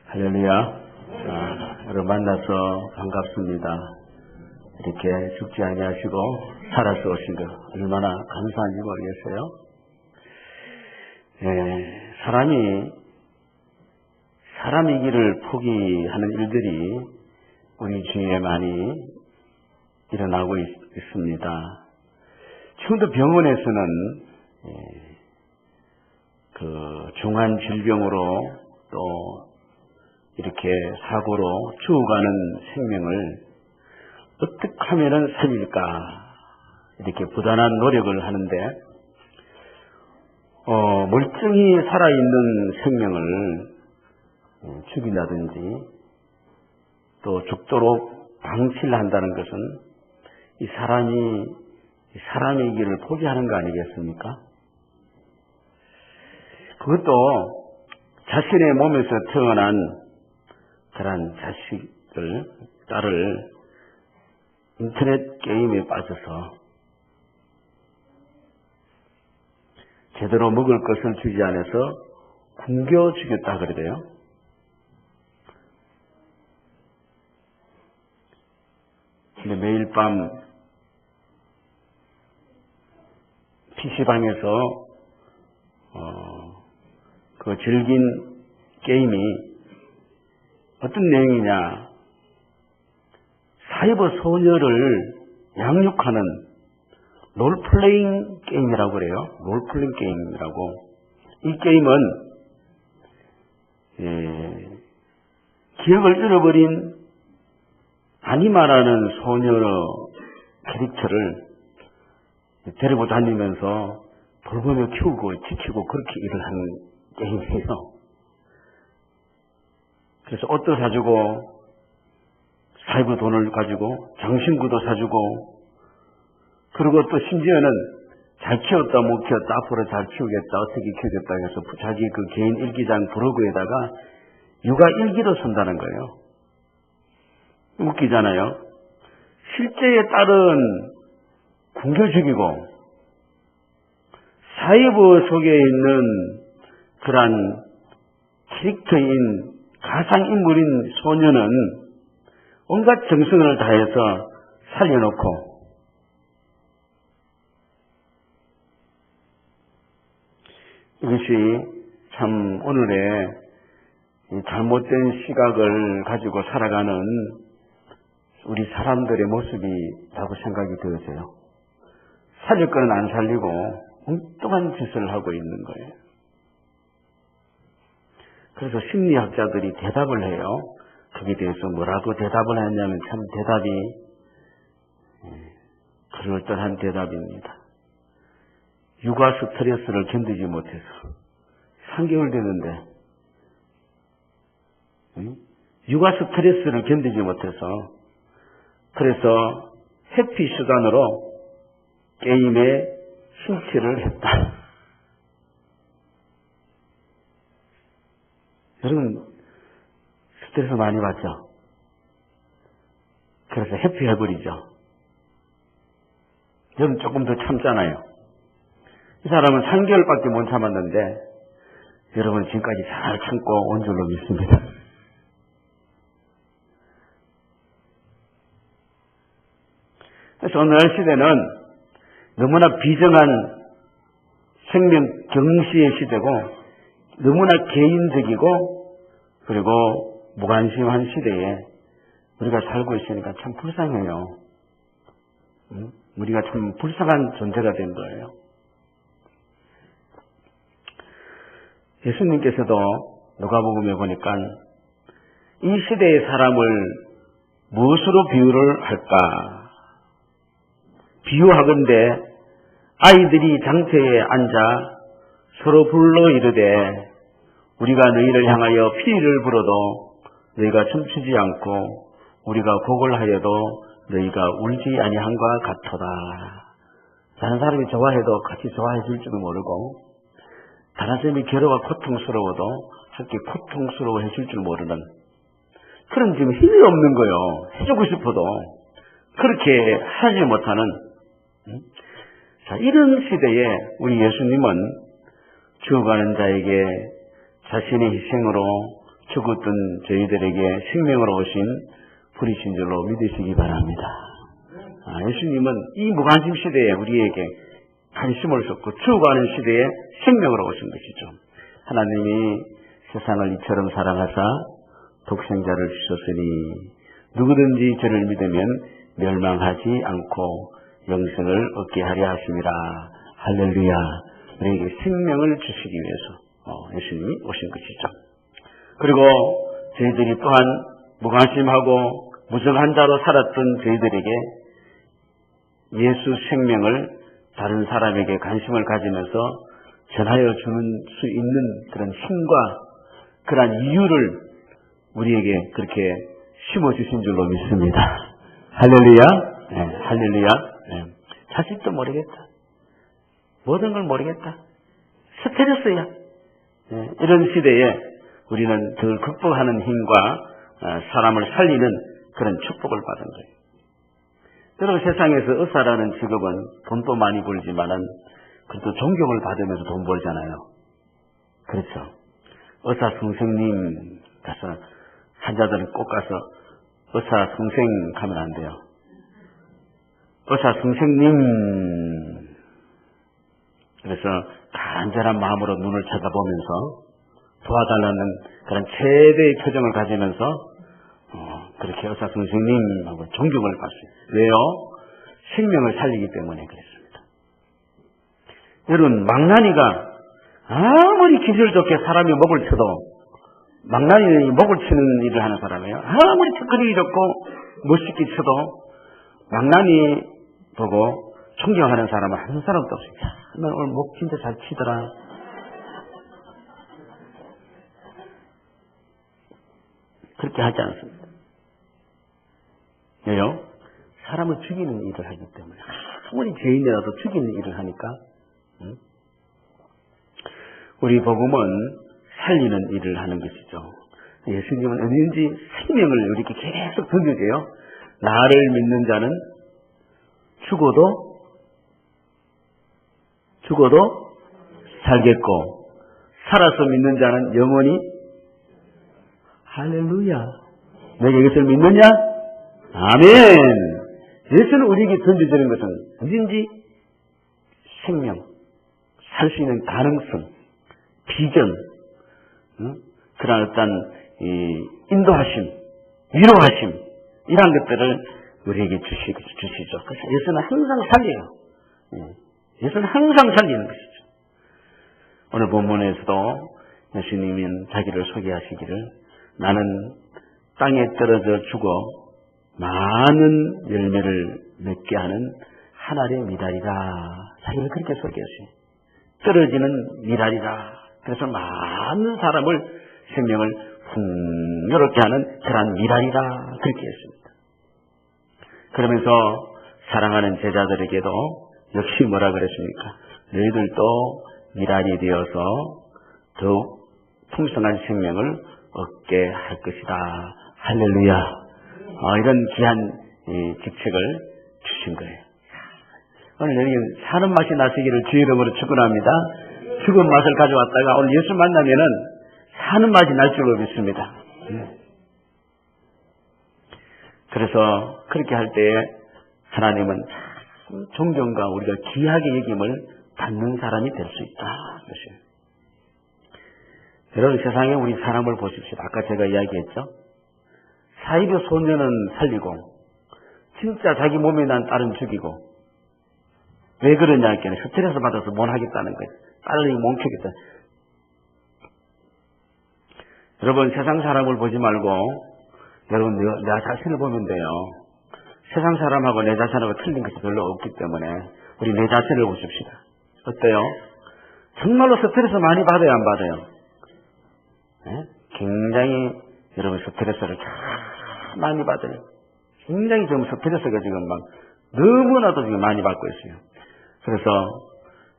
할렐루야. 여러분 만나서 반갑습니다. 이렇게 죽지 아니하시고 살아서 오신 것 얼마나 감사한지 모르겠어요. 사람의 길을 포기하는 일들이 우리 주위에 많이 일어나고 있습니다. 지금도 병원에서는 그 중한 질병으로 또 이렇게 사고로 죽어가는 생명을 어떻게 하면 살릴까 이렇게 부단한 노력을 하는데 멀쩡히 살아있는 생명을 죽인다든지 또 죽도록 방치를 한다는 것은 이 사람의 길을 포기하는 거 아니겠습니까? 그것도 자신의 몸에서 태어난 그런 딸을 인터넷 게임에 빠져서 제대로 먹을 것을 주지 않아서 굶겨 죽였다 그러대요. 근데 매일 밤 PC방에서 그 즐긴 게임이 어떤 내용이냐, 사이버 소녀를 양육하는 롤플레잉 게임이라고 그래요. 롤플레잉 게임이라고. 이 게임은 기억을 잃어버린 아니마라는 소녀 캐릭터를 데리고 다니면서 돌보며 키우고 지키고 그렇게 일을 하는 게임이에요. 그래서 옷도 사주고 사이버 돈을 가지고 장신구도 사주고 그리고 또 심지어는 잘 키웠다 못 키웠다 앞으로 잘 키우겠다 어떻게 키우겠다 해서 자기 그 개인 일기장 브로그에다가 육아 일기도 쓴다는 거예요. 웃기잖아요. 실제의 딸은 굶겨 죽이고 사이버 속에 있는 그러한 캐릭터인 가상인물인 소녀는 온갖 정성을 다해서 살려놓고 이것이 참 오늘의 잘못된 시각을 가지고 살아가는 우리 사람들의 모습이라고 생각이 되어져요. 살릴 거는 안 살리고 엉뚱한 짓을 하고 있는 거예요. 그래서 심리학자들이 대답을 해요. 거기에 대해서 뭐라고 대답을 하냐면 참 대답이 그럴듯한 대답입니다. 육아 스트레스를 견디지 못해서 3개월 됐는데 육아 스트레스를 견디지 못해서 그래서 회피 수단으로 게임에 심취를 했다. 여러분 스트레스 많이 받죠? 그래서 회피해버리죠. 여러분 조금 더 참잖아요. 이 사람은 3개월밖에 못 참았는데 여러분 지금까지 잘 참고 온 줄로 믿습니다. 그래서 오늘날 시대는 너무나 비정한 생명 경시의 시대고 너무나 개인적이고 그리고 무관심한 시대에 우리가 살고 있으니까 참 불쌍해요. 우리가 참 불쌍한 존재가 된 거예요. 예수님께서도 누가복음에 보니까 이 시대의 사람을 무엇으로 비유를 할까? 비유하건대 아이들이 장터에 앉아 서로 불러 이르되 우리가 너희를 향하여 피리를 불어도 너희가 춤추지 않고 우리가 곡을 하여도 너희가 울지 아니한과 같도다. 다른 사람이 좋아해도 같이 좋아해 줄 줄도 모르고 다른 사람이 괴로워 고통스러워도 함께 고통스러워 해줄 줄 모르는 그런 지금 힘이 없는 거예요. 해주고 싶어도 그렇게 하지 못하는 자, 이런 시대에 우리 예수님은 죽어가는 자에게 자신의 희생으로 죽었던 저희들에게 생명으로 오신 부리신 줄로 믿으시기 바랍니다. 예수님은 이 무관심 시대에 우리에게 관심을 쏟고 죽어가는 시대에 생명으로 오신 것이죠. 하나님이 세상을 이처럼 사랑하사 독생자를 주셨으니 누구든지 저를 믿으면 멸망하지 않고 영생을 얻게 하려 하심이라. 할렐루야. 우리에게 생명을 주시기 위해서 예수님이 오신 것이죠. 그리고 저희들이 또한 무관심하고 무정한 자로 살았던 저희들에게 예수 생명을 다른 사람에게 관심을 가지면서 전하여 주는 수 있는 그런 힘과 그러한 이유를 우리에게 그렇게 심어주신 줄로 믿습니다. 할렐루야. 네, 할렐루야. 네. 자식도 모르겠다. 모든 걸 모르겠다. 스트레스야. 네, 이런 시대에 우리는 더 극복하는 힘과 사람을 살리는 그런 축복을 받은 거예요. 여러분, 세상에서 의사라는 직업은 돈도 많이 벌지만은 그래도 존경을 받으면서 돈 벌잖아요. 그렇죠. 의사 선생님 가서 환자들은 꼭 가서 의사 선생 하면 안 돼요. 의사 선생님. 그래서 간절한 마음으로 눈을 쳐다보면서 도와달라는 그런 최대의 표정을 가지면서 그렇게 의사 선생님하고 존경을 받습니다. 왜요? 생명을 살리기 때문에 그렇습니다. 여러분, 망나니가 아무리 기술 좋게 사람이 목을 쳐도 망나니 목을 치는 일을 하는 사람이에요. 아무리 특허력이 좋고 멋있게 쳐도 망나니 보고 존경하는 사람은 한 사람도 없습니다. 너 오늘 목 진짜 잘 치더라. 그렇게 하지 않습니다. 왜요? 사람을 죽이는 일을 하기 때문에. 아무리 죄인이라도 죽이는 일을 하니까. 우리 복음은 살리는 일을 하는 것이죠. 예수님은 어디든지 생명을 이렇게 계속 던져줘요. 나를 믿는 자는 죽어도 살겠고 살아서 믿는 자는 영원히 할렐루야. 내가 이것을 믿느냐? 아멘. 예수는 우리에게 던져주는 것은 언제든지 생명, 살 수 있는 가능성, 비전, 그런 어떤 인도하심, 위로하심, 이런 것들을 우리에게 주시죠. 그래서 예수는 항상 살려요. 예수는 항상 살리는 것이죠. 오늘 본문에서도 예수님은 자기를 소개하시기를 나는 땅에 떨어져 죽어 많은 열매를 맺게 하는 하늘의 미랄이다. 자기를 그렇게 소개하시요. 떨어지는 미랄이다. 그래서 많은 사람을 생명을 풍요롭게 하는 그러한 미랄이다. 그렇게 했습니다. 그러면서 사랑하는 제자들에게도 역시 뭐라 그랬습니까? 너희들도 미랄이 되어서 더욱 풍성한 생명을 얻게 할 것이다. 할렐루야. 이런 귀한 직책을 주신 거예요. 오늘 여러분 사는 맛이 나시기를 주의 이름으로 축원합니다. 죽은 맛을 가져왔다가 오늘 예수 만나면은 사는 맛이 날 줄로 믿습니다. 그래서 그렇게 할 때에 하나님은 존경과 우리가 귀하게 여김을 받는 사람이 될 수 있다. 그것이에요. 여러분, 세상에 우리 사람을 보십시오. 아까 제가 이야기했죠. 사이비 소년은 살리고 진짜 자기 몸에 난 딸은 죽이고 왜 그러냐 했더니 스트레스 받아서 못 하겠다는 거예요. 딸이 멈추겠다. 여러분, 세상 사람을 보지 말고 여러분 내 자신을 보면 돼요. 세상 사람하고 내 자신하고 틀린 것이 별로 없기 때문에 우리 내 자신을 보십시다. 어때요? 정말로 스트레스 많이 받아요, 안 받아요? 네? 굉장히 여러분 스트레스를 많이 받아요. 굉장히 지금 스트레스가 지금 막 너무나도 지금 많이 받고 있어요. 그래서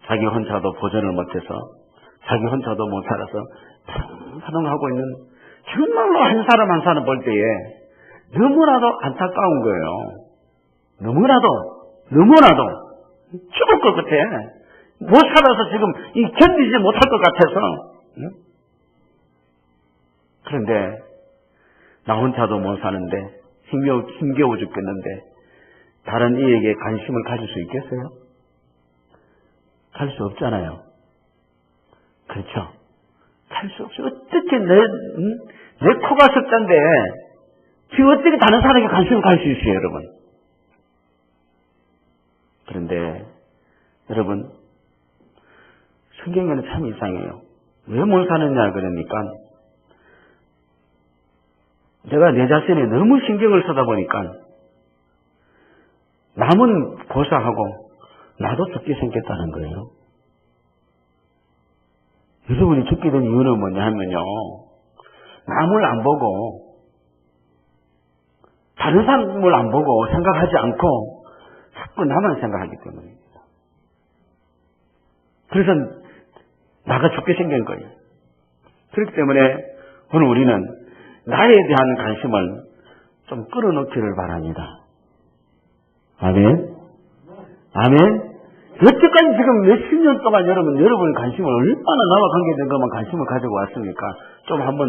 자기 혼자도 보전을 못해서 자기 혼자도 못 살아서 파동하고 있는 정말로 한 사람 한 사람 볼 때에 너무나도 안타까운 거예요. 너무나도 죽을 것 같아. 못 살아서 지금 견디지 못할 것 같아서. 그런데 나 혼자도 못 사는데 힘겨워 죽겠는데 다른 이에게 관심을 가질 수 있겠어요? 가질 수 없잖아요. 그렇죠? 가질 수 없어요. 어떻게 내 코가 석자인데 지금 어떻게 다른 사람에게 관심을 가질 수 있어요, 여러분? 그런데 여러분, 성경에는 참 이상해요. 왜 못 사느냐 그러니까 내가 내 자신에 너무 신경을 쓰다 보니까 남은 고사하고 나도 죽게 생겼다는 거예요. 여러분이 죽게 된 이유는 뭐냐 하면요, 남을 안 보고 다른 사람을 안 보고 생각하지 않고 자꾸 나만 생각하기 때문입니다. 그래서 나가 죽게 생긴 거예요. 그렇기 때문에 오늘 우리는 나에 대한 관심을 좀 끌어놓기를 바랍니다. 아멘? 아멘? 여태까지 지금 몇십 년 동안 여러분의 관심을 얼마나 나와 관계된 것만 관심을 가지고 왔습니까? 좀 한번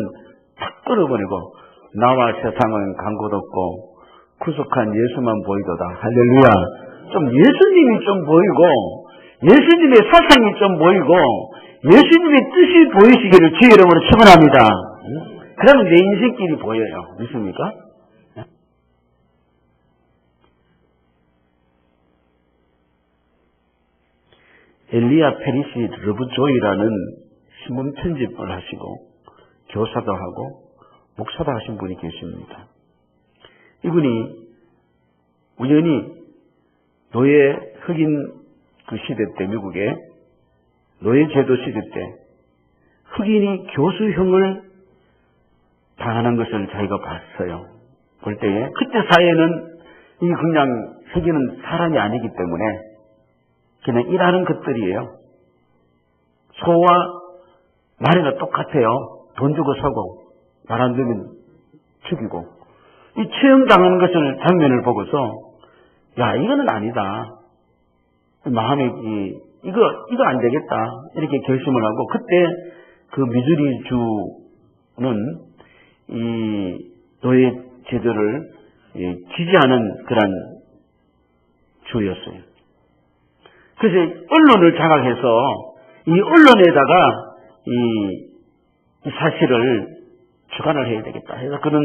탁 끌어버리고 나와 세상은 간 곳 없고 구속한 예수만 보이도다. 할렐루야. 좀 예수님이 좀 보이고 예수님의 사상이 좀 보이고 예수님의 뜻이 보이시기를 주의 이름으로 축원합니다. 그러면 내 인생길이 보여요. 믿습니까? 엘리야 페리시 러브조이라는 신문 편집을 하시고 교사도 하고 목사도 하신 분이 계십니다. 이분이 우연히 노예 흑인 그 시대 때 미국에 노예 제도 시대 때 흑인이 교수형을 당하는 것을 자기가 봤어요. 볼 때에 그때 사회는 이 그냥 흑인은 사람이 아니기 때문에 그냥 일하는 것들이에요. 소와 말이나 똑같아요. 돈 주고 사고 말 안 되면 죽이고. 이 처형당하는 것을 장면을 보고서 야, 이거는 아니다. 마음에 이거 안 되겠다. 이렇게 결심을 하고 그때 그 미주리 주는 이 노예 제도를 지지하는 그런 주였어요. 그래서 언론을 장악해서 이 언론에다가 이 사실을 주관을 해야 되겠다 해서 그는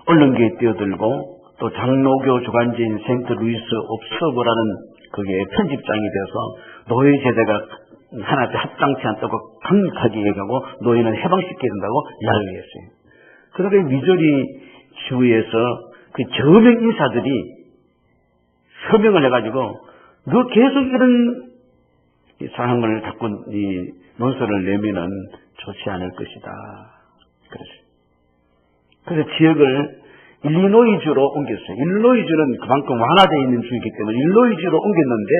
언론계에 뛰어들고 또 장로교 주관지인 센트 루이스 옵서버라는 그게 편집장이 돼서 노예 제도가 하나도 합당치 않다고 강력하게 얘기하고 노예는 해방시켜야 된다고 이야기했어요. 그러니까 미주리 주에서 그 저명 인사들이 서명을 해가지고 너 계속 이런 사항을 자꾸 이 논설을 내면은 좋지 않을 것이다. 그래서 지역을 일리노이주로 옮겼어요. 일리노이주는 그만큼 완화되어 있는 주이기 때문에 일리노이주로 옮겼는데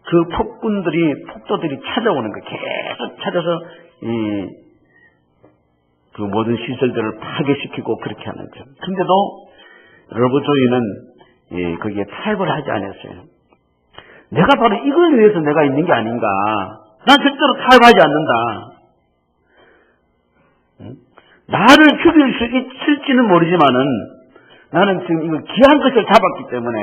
그 폭도들이 찾아오는 거예요. 계속 찾아서 그 모든 시설들을 파괴시키고 그렇게 하는 거죠. 근데도 러브조이는 거기에 타협을 하지 않았어요. 내가 바로 이걸 위해서 내가 있는 게 아닌가. 난 절대로 타협하지 않는다. 나를 죽일 수 있을지는 모르지만은 나는 지금 이걸 귀한 것을 잡았기 때문에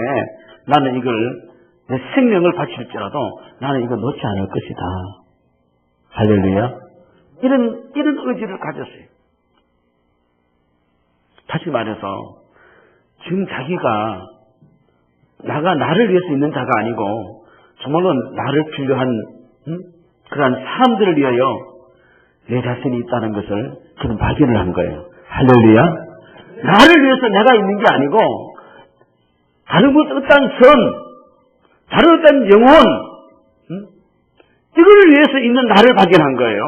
나는 이걸 내 생명을 바칠지라도 나는 이거 놓지 않을 것이다. 할렐루야. 이런 의지를 가졌어요. 다시 말해서 지금 자기가 나를 위해서 있는 자가 아니고 정말로 나를 필요한 그러한 사람들을 위하여 내 자신이 있다는 것을 그는 발견을 한 거예요. 할렐루야. 나를 위해서 내가 있는 게 아니고 다른 어떤 다른 어떤 영혼 이걸 위해서 있는 나를 발견한 거예요.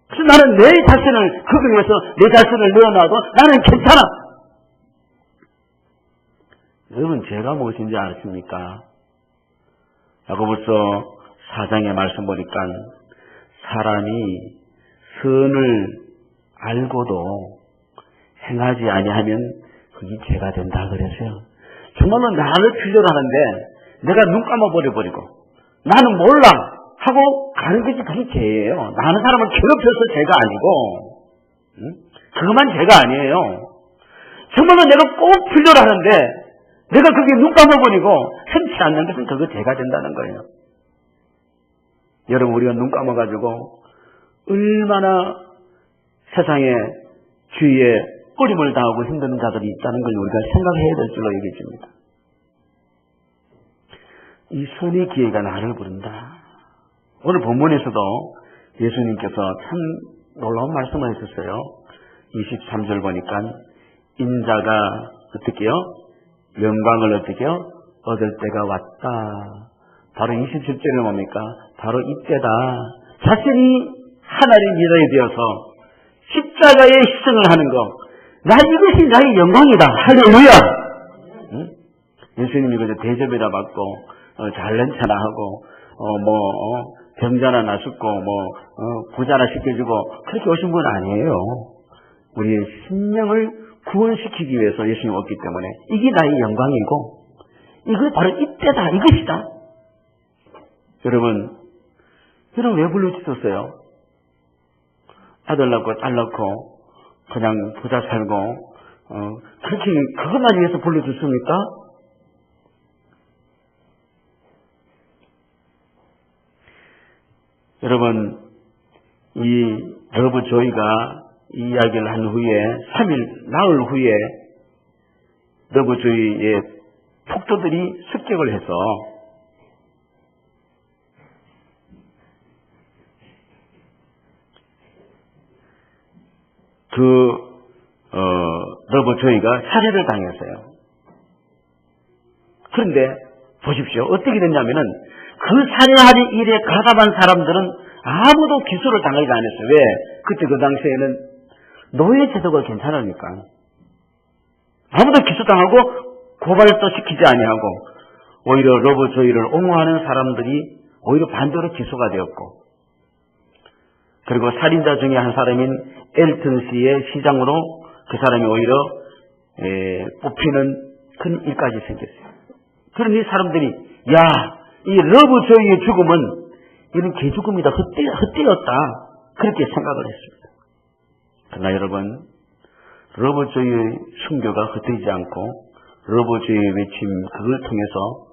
그래서 나는 내 자신을 거기 위해서 내 자신을 내어놔도 나는 괜찮아. 여러분 죄가 무엇인지 아십니까? 야고보서 4장의 말씀 보니까 사람이 선을 알고도 행하지 아니하면 그게 죄가 된다 그랬어요. 정말로 나를 필요로 하는데 내가 눈 감아버려버리고 나는 몰라. 하고 가는 것이 그게 죄예요. 나는 사람을 괴롭혀서 죄가 아니고, 그것만 죄가 아니에요. 정말로 내가 꼭 필요로 하는데 내가 그게 눈 감아버리고 흔치 않는 것은 그거 죄가 된다는 거예요. 여러분, 우리가 눈 감아가지고 얼마나 세상에 주위에 꺼림을 당하고 힘든 자들이 있다는 걸 우리가 생각해야 될 줄로 여겨집니다. 이 선의 기회가 나를 부른다. 오늘 본문에서도 예수님께서 참 놀라운 말씀을 하셨어요. 23절 보니까 인자가 어떻게요? 영광을 어떻게요? 얻을 때가 왔다. 바로 27절에 뭡니까? 바로 이때다. 자신이 하나님 믿어야 되어서 십자가의 희생을 하는 거. 나 이것이 나의 영광이다. 할렐루야! 예수님이 그저 대접이라 받고, 잘난체나 하고, 병자나 나숫고, 부자나 시켜주고, 그렇게 오신 분 아니에요. 우리의 심령을 구원시키기 위해서 예수님이 왔기 때문에, 이게 나의 영광이고, 이거 바로 이때다. 이것이다. 여러분 왜 불러주셨어요? 아들 낳고 딸 낳고 그냥 부자 살고 그렇게 그것만 위해서 불러줬습니까? 여러분, 이 러브 조이가 이 이야기를 한 후에 3일 나흘 후에 러브 조이의 폭도들이 습격을 해서 러브 조이가 살해를 당했어요. 그런데 보십시오. 어떻게 됐냐면은 그 살해하는 일에 가담한 사람들은 아무도 기소를 당하지 않았어요. 왜? 그때 그 당시에는 노예 제도가 괜찮으니까. 아무도 기소당하고 고발도 시키지 아니하고 오히려 러브 조이를 옹호하는 사람들이 오히려 반대로 기소가 되었고, 그리고 살인자 중에 한 사람인 엘튼 씨의 시장으로 그 사람이 오히려 뽑히는 큰 일까지 생겼어요. 그러니 사람들이 이 러브 조이의 죽음은 이런 개죽음이다, 헛되었다, 그렇게 생각을 했습니다. 그러나 여러분, 러브 조이의 순교가 헛되지 않고 러브 조이의 외침, 그걸 통해서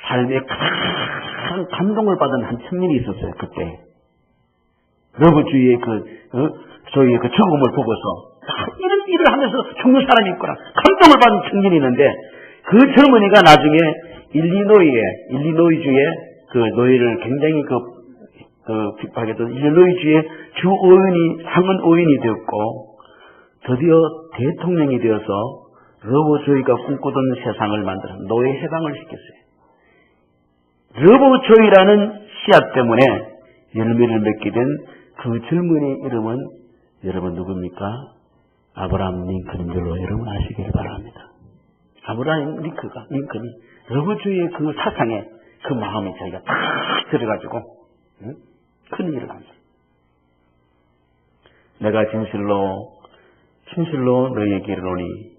삶에 큰 감동을 받은 한 청년이 있었어요. 그때 러브 조이의 조이의 그 죽음을 보고서 이런 일을 하면서 죽는 사람이 있구나, 감동을 받은 청년이 있는데, 그 젊은이가 나중에 일리노이주의 그 노예를 굉장히 핍박했던 일리노이주의 상원 의원이 되었고, 드디어 대통령이 되어서 러브 조이가 꿈꾸던 세상을 만들어 노예 해방을 시켰어요. 러브 조이라는 씨앗 때문에 열매를 맺게 된 그 젊은이의 이름은 여러분 누굽니까? 아브라함 링컨인 줄로 여러분 아시길 바랍니다. 아브라함 링컨이 러브 조이의 그 사상에 그 마음이 자기가 탁 들어가지고 큰 일을 합니다. 내가 진실로 너희에게 이르노니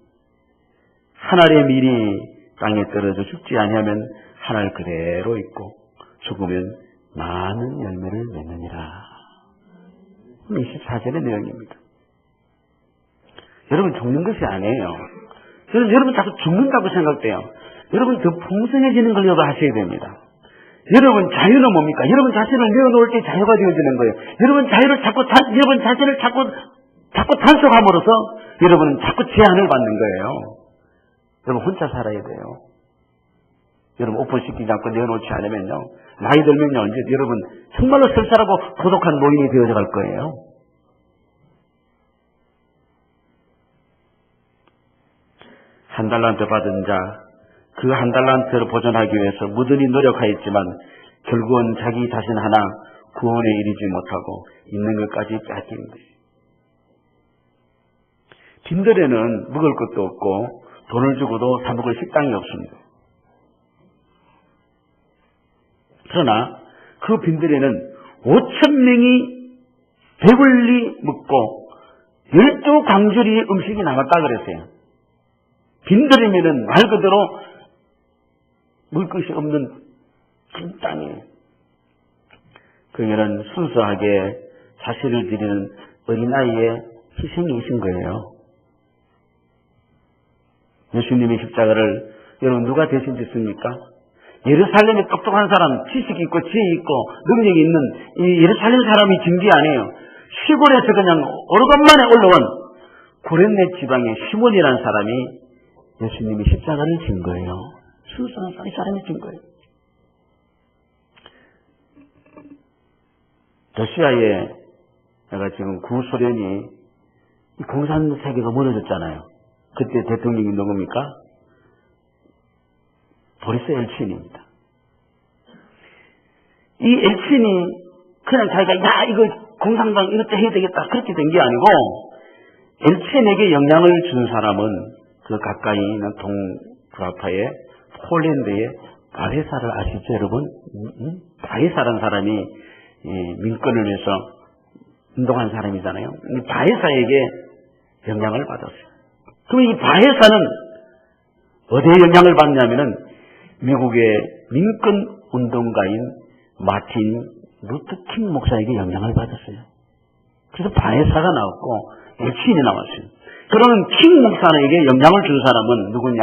한 알의 밀이 땅에 떨어져 죽지 아니하면 한 알 그대로 있고 죽으면 많은 열매를 맺느니라. 24절의 내용입니다. 여러분, 죽는 것이 아니에요. 여러분 자꾸 죽는다고 생각돼요. 여러분 더 풍성해지는 걸 하셔야 됩니다. 여러분 자유는 뭡니까? 여러분 자신을 내어놓을 때 자유가 되어지는 거예요. 여러분 자신을 자꾸 단속함으로써 여러분은 자꾸 제한을 받는 거예요. 여러분 혼자 살아야 돼요. 여러분 오픈시키지 않고 내어놓지 않으면요, 나이 들면요, 언제 여러분 정말로 쓸쓸하고 고독한 노인이 되어져 갈 거예요. 한 달란트 받은 자, 그 한 달란트를 보존하기 위해서 무던히 노력하였지만 결국은 자기 자신 하나 구원에 이르지 못하고 있는 것까지 뺏기는 것이에요. 빈들에는 먹을 것도 없고 돈을 주고도 사 먹을 식당이 없습니다. 그러나 그 빈들에는 5,000명이 배불리 먹고 12광주리 음식이 남았다 그랬어요. 빈들이면은 말 그대로 먹을 것이 없는 큰 땅이에요. 그녀는 순수하게 자신을 드리는 어린아이의 희생이신 거예요. 예수님의 십자가를 여러분 누가 대신 짓습니까? 예루살렘에 똑똑한 사람, 지식이 있고 지혜 있고 능력이 있는 이 예루살렘 사람이 진 게 아니에요. 시골에서 그냥 오르간만에 올라온 구레네 지방의 시몬이라는 사람이 예수님의 십자가를 진 거예요. 순수한 사람이 진 거예요. 러시아에 내가 지금 구소련이 공산 세계가 무너졌잖아요. 그때 대통령이 누굽니까? 보리스 엘친입니다. 이 엘친이 그냥 자기가 야 이거 공산당 이것도 해야 되겠다 그렇게 된 게 아니고 엘친에게 영향을 준 사람은 그 가까이 있는 동북아파의 폴란드의 바에사를 아시죠 여러분? 바에사라는 사람이 민권을 위해서 운동한 사람이잖아요. 이 바에사에게 영향을 받았어요. 그럼 이 바에사는 어디에 영향을 받냐면은 미국의 민권 운동가인 마틴 루터 킹 목사에게 영향을 받았어요. 그래서 바에사가 나왔고 엘친이 나왔어요. 그러면 킹 목사에게 영향을 준 사람은 누구냐?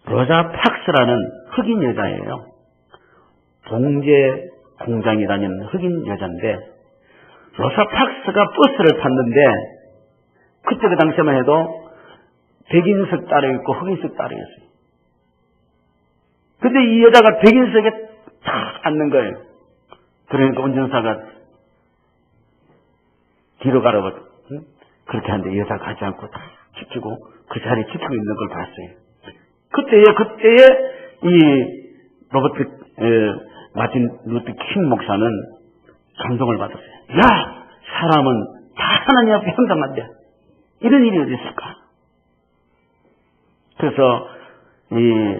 로자 팍스라는 흑인 여자예요. 봉제 공장에 다니는 흑인 여자인데 로사 팍스가 버스를 탔는데 그때 그 당시만 해도 백인석 따로 있고 흑인석 따로 있어요. 근데 이 여자가 백인석에 탁 앉는 거예요. 그러니까 운전사가 뒤로 가라고 그렇게 하는데 여자가 가지 않고 탁 지키고 그 자리에 지키고 있는 걸 봤어요. 그때에 이 로버트 마틴 루터 킹 목사는 감동을 받았어요. 야! 사람은 다 하나님 앞에 평등한데 이런 일이 어디 있을까? 그래서 이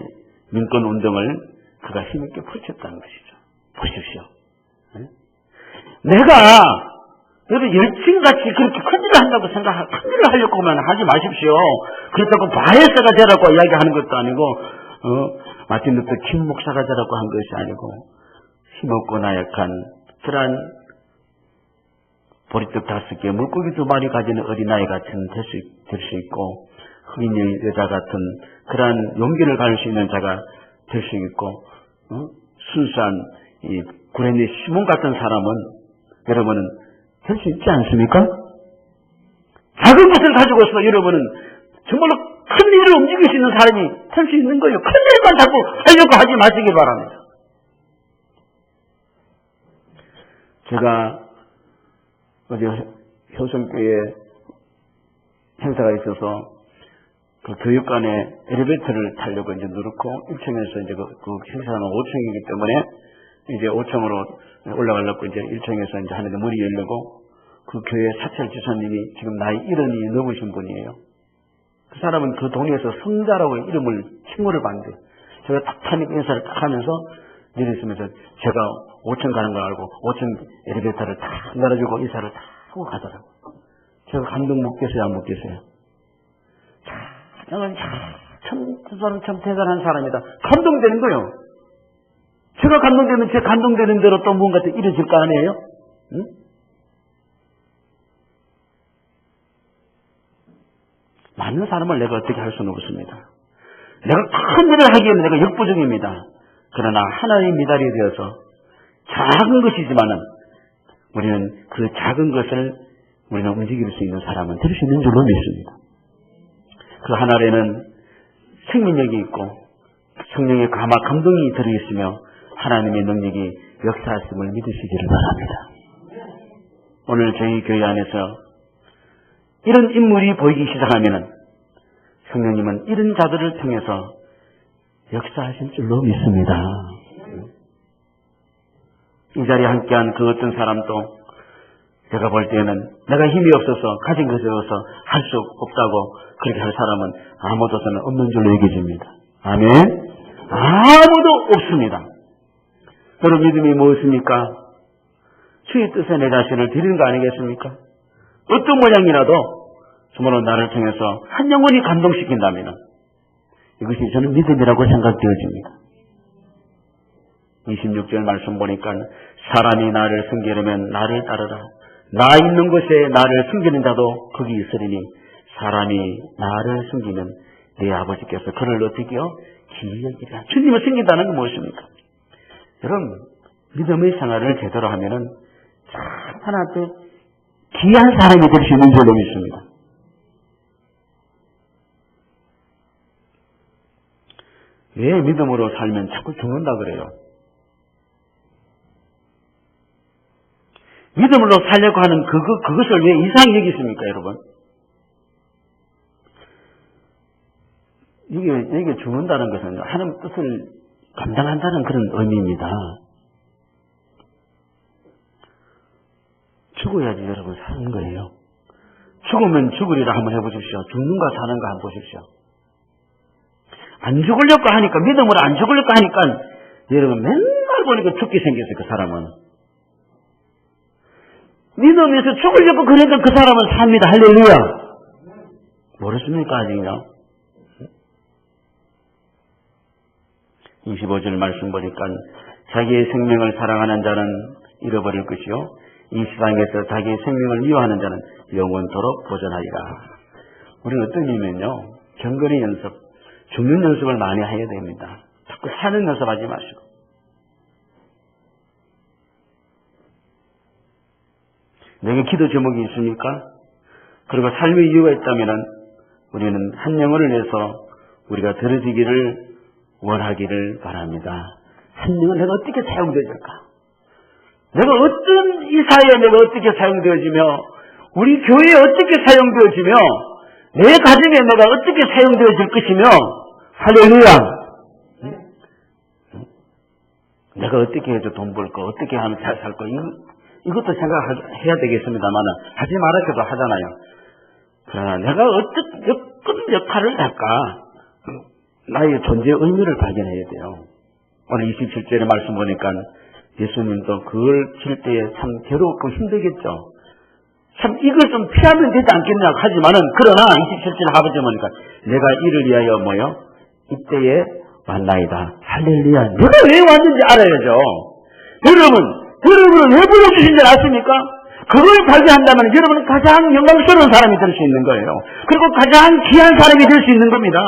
민권 운동을 그가 힘있게 펼쳤다는 것이죠. 보십시오. 내가 여러분 열심같이 그렇게 큰일을 한다고 큰일을 하려고 하면 하지 마십시오. 그렇다고 바에사가 되라고 이야기하는 것도 아니고 마틴 루터 킹 목사가 되라고 한 것이 아니고 힘없고 나약한 그러한 보리떡 5개 물고기 2마리 가진 어린아이 같은 될 수 있고 흑인 여자 같은 그러한 용기를 가질 수 있는 자가 될 수 있고 순수한 이 구레네 시몬 같은 사람은 여러분은 될 수 있지 않습니까? 작은 것을 가지고서 여러분은 정말로 큰 일을 움직일 수 있는 사람이 될 수 있는 거예요. 큰 일만 자꾸 하려고 하지 마시기 바랍니다. 제가 어제 효성교회 행사가 있어서 그 교육관에 엘리베이터를 타려고 이제 누르고 1층에서 이제 그 행사는 5층이기 때문에 이제 5층으로 올라가려고 이제 1층에서 이제 하는데 문이 열리고 그 교회 사찰 지사님이 지금 나이 70이 넘으신 분이에요. 그 사람은 그 동네에서 성자라고 이름을 칭호를 받는데 제가 딱 타니까 인사를 딱 하면서 내렸으면서 제가 5층 가는 걸 알고 5층 엘리베이터를 탁 열어주고 인사를 탁 하고 가더라고요. 제가 감동 못 겠어요, 안 못 겠어요? 그 사람 참 대단한 사람이다. 감동되는 거예요. 제가 감동되면 제 감동되는 대로 또 뭔가 이루어질 거 아니에요? 응? 많은 사람을 내가 어떻게 할 수는 없습니다. 내가 큰 일을 하기에는 내가 역부족입니다. 그러나 하나님의 미달이 되어서 작은 것이지만은 우리는 그 작은 것을 우리는 움직일 수 있는 사람은 될 수 있는 줄로 믿습니다. 그 하늘에는 생명력이 있고 성령의 감동이 들어있으며 하나님의 능력이 역사하심을 믿으시기를 바랍니다. 오늘 저희 교회 안에서 이런 인물이 보이기 시작하면은 성령님은 이런 자들을 통해서 역사하실 줄로 믿습니다. 이 자리에 함께한 그 어떤 사람도 제가 볼 때는 내가 힘이 없어서 가진 것이 없어서 할 수 없다고 그렇게 할 사람은 아무도 저는 없는 줄로 여겨집니다. 아멘. 아무도 없습니다. 여러분 믿음이 무엇입니까? 주의 뜻에 내 자신을 드리는 거 아니겠습니까? 어떤 모양이라도 정말로 나를 통해서 한 영혼이 감동시킨다면 이것이 저는 믿음이라고 생각되어집니다. 26절 말씀 보니까 사람이 나를 섬기려면 나를 따르라. 나 있는 곳에 나를 섬기는 자도 거기 있으리니 사람이 나를 섬기면 내 아버지께서 그를 어떻게요? 기이 여기리라. 주님을 섬긴다는 건 무엇입니까? 여러분, 믿음의 생활을 제대로 하면은 참 하나님께 귀한 사람이 될 수 있는 줄로 믿습니다. 왜 믿음으로 살면 자꾸 죽는다 그래요? 믿음으로 살려고 하는 그것을 왜 이상히 여기십니까, 여러분? 이게 죽는다는 것은 하나님 뜻을 감당한다는 그런 의미입니다. 죽어야지 여러분 사는 거예요. 죽으면 죽으리라 한번 해보십시오. 죽는가 사는가 한번 보십시오. 안 죽으려고 하니까, 믿음으로 안 죽으려고 하니까 여러분 맨날 보니까 죽게 생겼어요. 그 사람은. 믿음에서 죽으려고 그러니까 그 사람은 삽니다. 할렐루야. 모르십니까 아직요? 25절 말씀 보니까 자기의 생명을 사랑하는 자는 잃어버릴 것이요 이 세상에서 자기의 생명을 미워하는 자는 영원토록 보존하리라. 우리는 어떤 의미면요, 경건의 연습, 죽는 연습을 많이 해야 됩니다. 자꾸 사는 연습하지 마시고. 내게 기도 제목이 있습니까? 그리고 삶의 이유가 있다면 우리는 한 영혼을 위해서 우리가 들어지기를 원하기를 바랍니다. 한 영혼 내가 어떻게 사용되어질까? 내가 어떤 이 사회에 내가 어떻게 사용되어지며 우리 교회에 어떻게 사용되어지며 내 가정에 내가 어떻게 사용되어질 것이며 할렐루야. 내가 어떻게 해서 돈 벌고 어떻게 하면 잘 살 거 이것도 생각해야 되겠습니다만 하지 말아서도 하잖아요. 그러나 내가 어떤 역할을 할까? 나의 존재의 의미를 발견해야 돼요. 오늘 27절의 말씀 보니까 예수님도 그걸 칠 때에 참 괴롭고 힘들겠죠. 참 이걸 좀 피하면 되지 않겠냐 하지만은 그러나 27절 하버지 보니까 내가 이를 위하여 뭐요? 이때에 왔나이다. 할렐루야. 내가 왜 왔는지 알아야죠. 여러분을 왜 불러주신 줄 아십니까? 그걸 발견한다면 여러분은 가장 영광스러운 사람이 될 수 있는 거예요. 그리고 가장 귀한 사람이 될 수 있는 겁니다.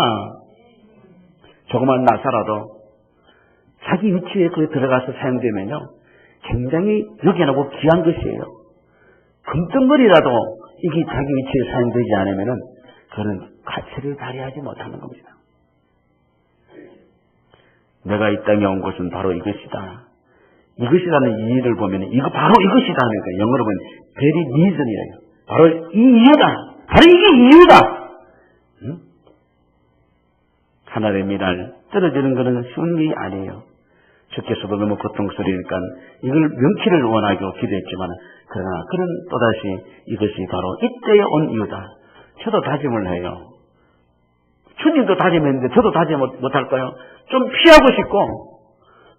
조그만 나사라도 자기 위치에 그에 들어가서 사용되면요, 굉장히 여겨나고 귀한 것이에요. 금덩어리라도 이게 자기 위치에 사용되지 않으면은 그는 가치를 발휘하지 못하는 겁니다. 내가 이 땅에 온 것은 바로 이것이다. 이것이라는 이유를 보면 이거 바로 이것이다 하니까 영어로 보면 very reason이에요. 바로 이 이유다. 바로 이게 이유다. 응? 하나님의 미랄 떨어지는 것은 쉬운 일이 아니에요. 주께서도 너무 고통스러우니까 이걸 명키를 원하고 기도했지만 그러나 그런 또다시 이것이 바로 이때에 온 이유다. 저도 다짐을 해요. 주님도 다짐했는데 저도 다짐 못할까요? 좀 피하고 싶고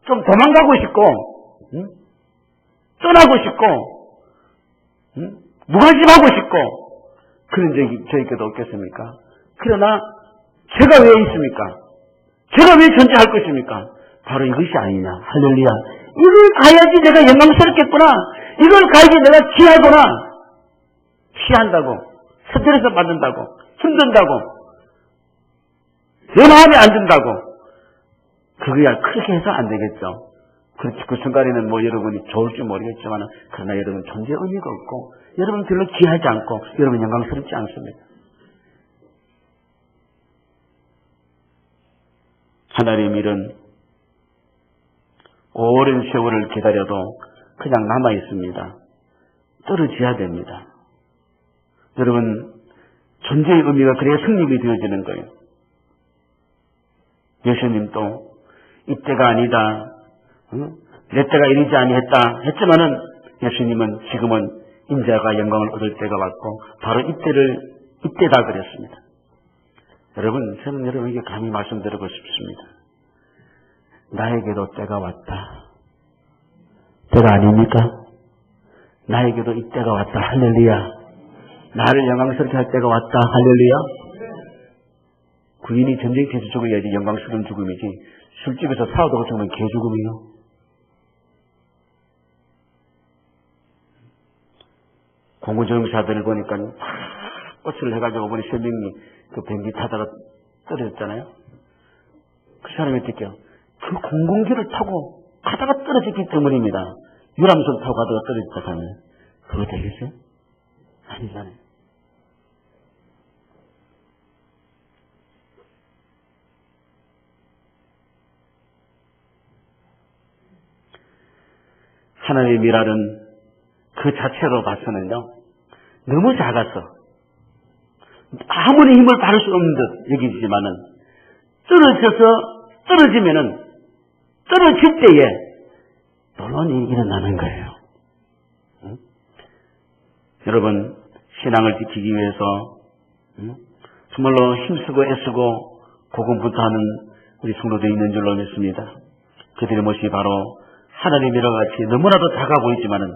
좀 도망가고 싶고 떠나고 싶고 무관심하고 싶고 그런 적이 저에게도 없겠습니까? 그러나 제가 왜 있습니까? 제가 왜 존재할 것입니까? 바로 이것이 아니냐. 할렐루야. 이걸 가야지 내가 영광스럽겠구나. 이걸 가야지 내가 귀하구나. 피한다고 스트레스 받는다고 힘든다고 내 마음에 안 든다고 그거야 그렇게 해서 안 되겠죠. 그 순간에는 뭐 여러분이 좋을지 모르겠지만 그러나 여러분 존재의 의미가 없고 여러분 별로 귀하지 않고 여러분 영광스럽지 않습니다. 하나님의 일은 오랜 세월을 기다려도 그냥 남아있습니다. 떨어져야 됩니다. 여러분 존재의 의미가 그래야 성립이 되어지는 거예요. 예수님도 이때가 아니다. 내 때가 이르지 아니했다 했지만은 예수님은 지금은 인자가 영광을 얻을 때가 왔고 바로 이때다 그랬습니다. 여러분 저는 여러분에게 감히 말씀드리고 싶습니다. 나에게도 때가 왔다. 때가 아닙니까? 나에게도 이때가 왔다. 할렐루야. 나를 영광스럽게 할 때가 왔다. 할렐루야. 구인이 전쟁터에서 죽어야지 영광스러운 죽음이지 술집에서 사오다가 죽으면 개죽음이요. 공군조종사들을 보니까 막 꽃을 해가지고 보니 3명이 그 비행기 타다가 떨어졌잖아요. 그 사람이 어떻게 해요? 그 공군기를 타고 가다가 떨어졌기 때문입니다. 유람선 타고 가다가 떨어졌다 하면 그거 되겠어요? 아니잖아요. 하나님의 미랄은 그 자체로 봐서는요, 너무 작아서 아무리 힘을 바를 수 없는 듯 여기지만은 떨어지면은 떨어질 때에 놀라운 일이 일어나는 거예요. 응? 여러분, 신앙을 지키기 위해서 정말로 힘쓰고 애쓰고 고군분투하는 우리 성도들이 있는 줄로 믿습니다. 그들의 모습이 바로 하나님이라 같이 너무나도 작아 보이지만은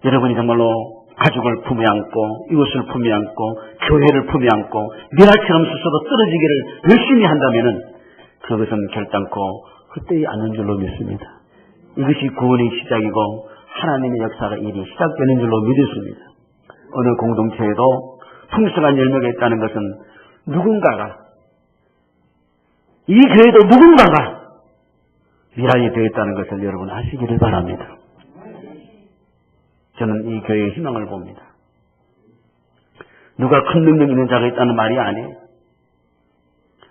여러분이 정말로 가족을 품에 안고 이웃을 품에 안고 교회를 품에 안고 미랄처럼 스스로 떨어지기를 열심히 한다면은 그것은 결단코 헛되지 않는 줄로 믿습니다. 이것이 구원의 시작이고 하나님의 역사가 일이 시작되는 줄로 믿습니다. 어느 공동체에도 풍성한 열매가 있다는 것은 누군가가, 이 교회도 누군가가 미랄이 되었다는 것을 여러분 아시기를 바랍니다. 저는 이 교회의 희망을 봅니다. 누가 큰 능력 있는 자가 있다는 말이 아니에요.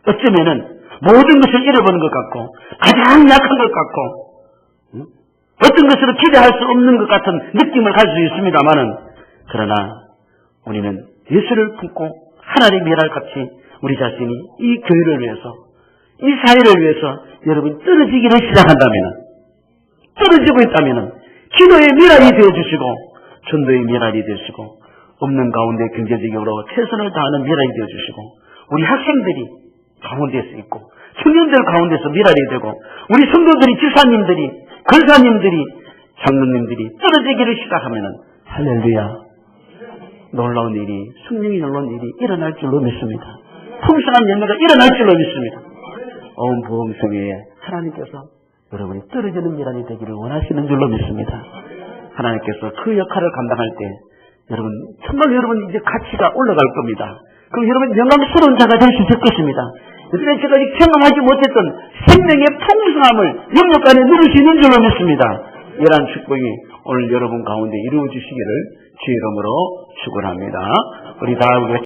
어쩌면은 모든 것을 잃어버린 것 같고 가장 약한 것 같고 어떤 것으로 기대할 수 없는 것 같은 느낌을 가질 수 있습니다만은, 그러나 우리는 예수를 품고 하나님의 미랄같이 우리 자신이 이 교회를 위해서, 이 사회를 위해서 여러분 떨어지기를 시작한다면, 떨어지고 있다면 기도의 미랄이 되어주시고 전도의 미랄이 되시고 없는 가운데 경제적으로 최선을 다하는 미랄이 되어주시고 우리 학생들이 가운데서 있고 청년들 가운데서 미랄이 되고 우리 성도들이 지사님들이 권사님들이 장로님들이 떨어지기를 시작하면은 할렐루야, 놀라운 일이, 승리의 놀라운 일이 일어날 줄로 믿습니다. 풍성한 열매가 일어날 줄로 믿습니다. 온 부흥성에 하나님께서 여러분이 떨어지는 미랄이 되기를 원하시는 줄로 믿습니다. 하나님께서 그 역할을 감당할 때 여러분 정말 여러분 이제 가치가 올라갈 겁니다. 그럼 여러분 영광스러운 자가 될 수 있을 것입니다. 여태까지 제가 경험하지 못했던 생명의 풍성함을 영역 안에 누릴 수 있는 줄로 믿습니다. 이러한 축복이 오늘 여러분 가운데 이루어지시기를 주의 이름으로 축원합니다. 우리 다